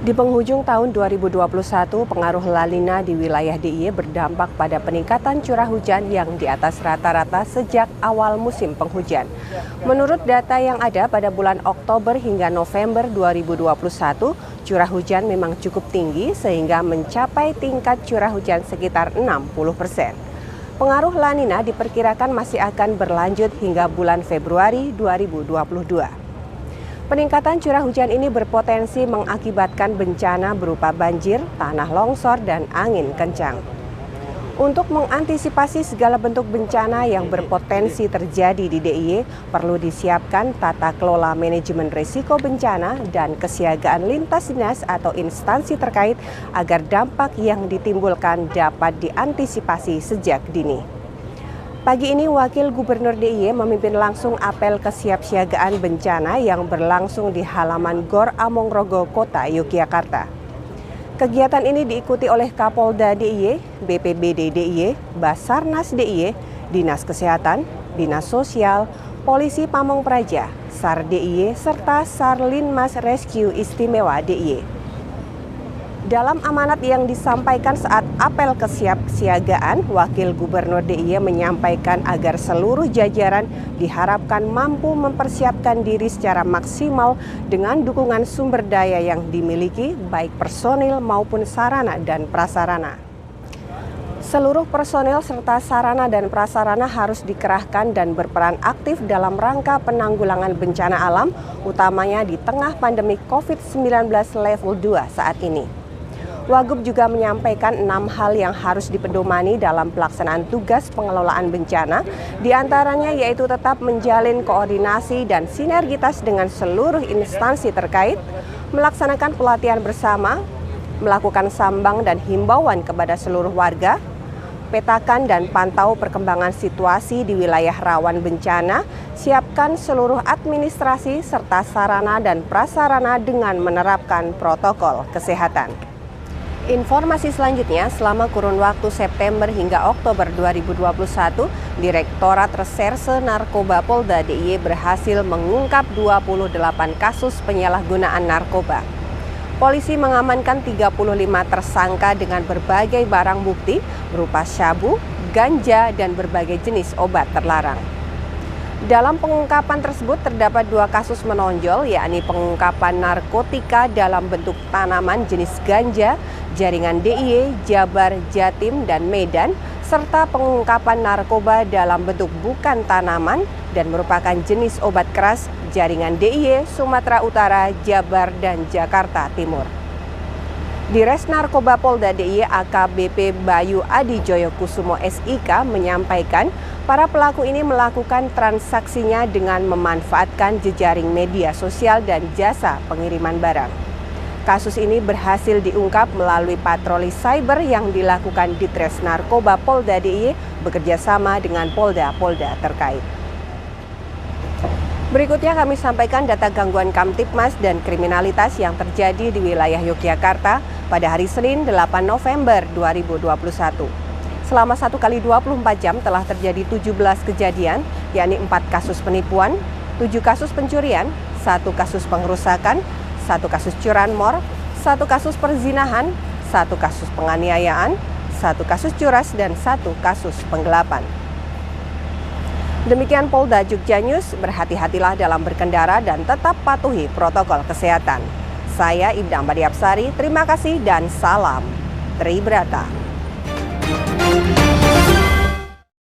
Di penghujung tahun 2021, pengaruh La Nina di wilayah DIY berdampak pada peningkatan curah hujan yang di atas rata-rata sejak awal musim penghujan. Menurut data yang ada pada bulan Oktober hingga November 2021, curah hujan memang cukup tinggi sehingga mencapai tingkat curah hujan sekitar 60%. Pengaruh La Nina diperkirakan masih akan berlanjut hingga bulan Februari 2022. Peningkatan curah hujan ini berpotensi mengakibatkan bencana berupa banjir, tanah longsor, dan angin kencang. Untuk mengantisipasi segala bentuk bencana yang berpotensi terjadi di DIY, perlu disiapkan tata kelola manajemen risiko bencana dan kesiagaan lintas dinas atau instansi terkait agar dampak yang ditimbulkan dapat diantisipasi sejak dini. Pagi ini, Wakil Gubernur DIY memimpin langsung apel kesiapsiagaan bencana yang berlangsung di halaman Gor Amongrogo, Kota Yogyakarta. Kegiatan ini diikuti oleh Kapolda DIY, BPBD DIY, Basarnas DIY, Dinas Kesehatan, Dinas Sosial, Polisi Pamong Praja, SAR DIY, serta SAR Linmas Rescue Istimewa DIY. Dalam amanat yang disampaikan saat apel kesiapsiagaan, Wakil Gubernur DIY menyampaikan agar seluruh jajaran diharapkan mampu mempersiapkan diri secara maksimal dengan dukungan sumber daya yang dimiliki, baik personil maupun sarana dan prasarana. Seluruh personil serta sarana dan prasarana harus dikerahkan dan berperan aktif dalam rangka penanggulangan bencana alam, utamanya di tengah pandemi COVID-19 level 2 saat ini. Wagub juga menyampaikan 6 hal yang harus dipedomani dalam pelaksanaan tugas pengelolaan bencana, diantaranya yaitu tetap menjalin koordinasi dan sinergitas dengan seluruh instansi terkait, melaksanakan pelatihan bersama, melakukan sambang dan himbauan kepada seluruh warga, petakan dan pantau perkembangan situasi di wilayah rawan bencana, siapkan seluruh administrasi serta sarana dan prasarana dengan menerapkan protokol kesehatan. Informasi selanjutnya, selama kurun waktu September hingga Oktober 2021, Direktorat Reserse Narkoba Polda DIY berhasil mengungkap 28 kasus penyalahgunaan narkoba. Polisi mengamankan 35 tersangka dengan berbagai barang bukti berupa syabu, ganja, dan berbagai jenis obat terlarang. Dalam pengungkapan tersebut terdapat 2 kasus menonjol, yakni pengungkapan narkotika dalam bentuk tanaman jenis ganja, jaringan DIY, Jabar, Jatim, dan Medan, serta pengungkapan narkoba dalam bentuk bukan tanaman dan merupakan jenis obat keras, jaringan DIY, Sumatera Utara, Jabar, dan Jakarta Timur. Dires Narkoba Polda DIY AKBP Bayu Adi Joyokusumo SIK menyampaikan para pelaku ini melakukan transaksinya dengan memanfaatkan jejaring media sosial dan jasa pengiriman barang. Kasus ini berhasil diungkap melalui patroli cyber yang dilakukan Ditres Narkoba Polda DIY bekerjasama dengan Polda-Polda terkait. Berikutnya kami sampaikan data gangguan Kamtibmas dan kriminalitas yang terjadi di wilayah Yogyakarta pada hari Senin 8 November 2021. Selama 1 kali 24 jam telah terjadi 17 kejadian, yakni 4 kasus penipuan, 7 kasus pencurian, 1 kasus pengerusakan, 1 kasus curanmor, 1 kasus perzinahan, 1 kasus penganiayaan, 1 kasus curas, dan 1 kasus penggelapan. Demikian Polda Jogja News, berhati-hatilah dalam berkendara dan tetap patuhi protokol kesehatan. Saya Ibda Ambadiapsari, terima kasih dan salam Tribrata.